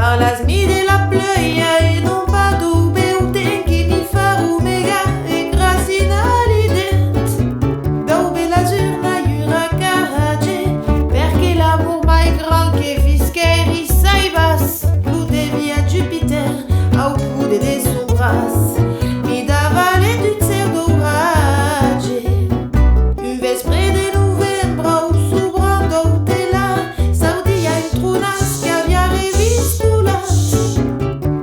Dans las mide la playa e non vado beu tenchi mi faru mega e gracinali dent. Dove la giorna iura carage, perché l'amour mai grand che fischeri saibas. Plute via Jupiter, au pude de son bras, mi dava le duzer d'orage. Un vespre de novembre au subrando tela, saudia in trunas che avia revistulat.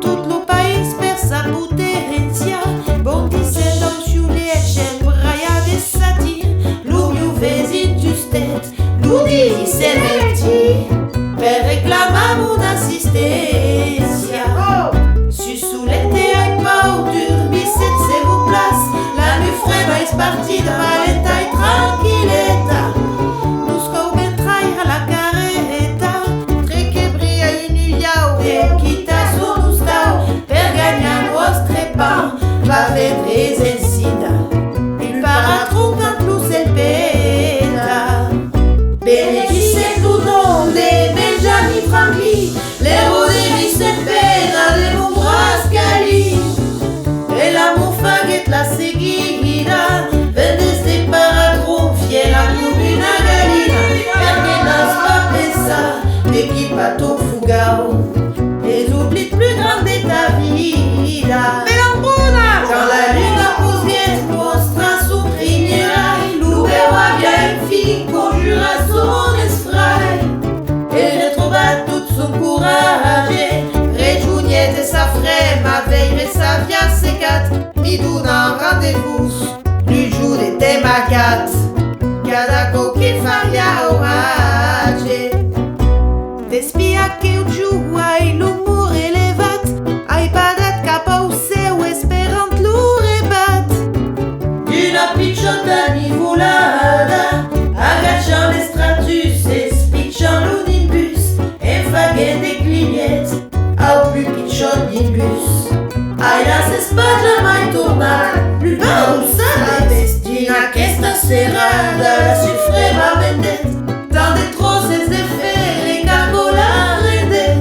Tot lo país per sa potencia, bon dicendo au ciuliece, braia de satir, lu miu vezi in justet, lu di se merti, per reclamar un'assistencia. Susulete ai pau, turbicet se vous place, la nu frema is partida, valenta e tranquilleta. Nusco ventrai a la careta, tre che bria in uliau, e quita su nustau, per gagnar vostre pan, va vedres en sida, il paratron quand plus el peta. Benedice tu nom de Benjamin Franklin, l'héros de Vicente Pena, de mon brascali. Et l'amour faguette la seguida, vendes de paratron, fiera como una galina, perché nas pas pensar, equipato fugao, les oublis plus grands de ta vida. Quand la lune pose bien, mostra son criniera, l'ouvera bien une fille, conjura son esprit. Elle retrouva tout son courage, regiugnette sa frema, veille sa via secat, mi duna rendez-vous, lui joue des temacat, cada che faria orage. Despia che o giù ai l'umor elevat, ai padat cap au seu esperant lo rebat. Una picciotta nivolada, agachant les stratus e spicciant lo nimbus, e faghet de clignettes, au plus picciot nimbus. Ai las espaglia mai tornar, plus bas ou sa destina qu'esta serrada, la suffrema vendet, dans des trosses de fer e cagola redet.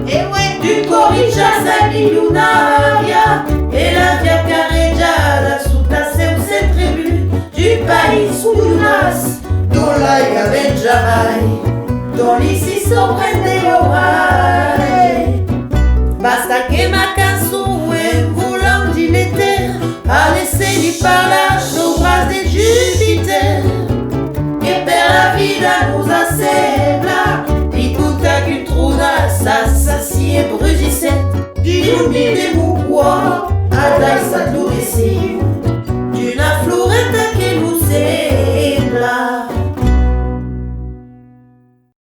E ouais, du corrija sa milionaria, e la via carreggiata su ta seu se tribu, du país unas, dont l'aiga ben jamais, dont l'ici sorprende l'orage. Basta che ma canzone volant di l'éther, a laissé par là nos bras de Jupiter, que per la vida nous a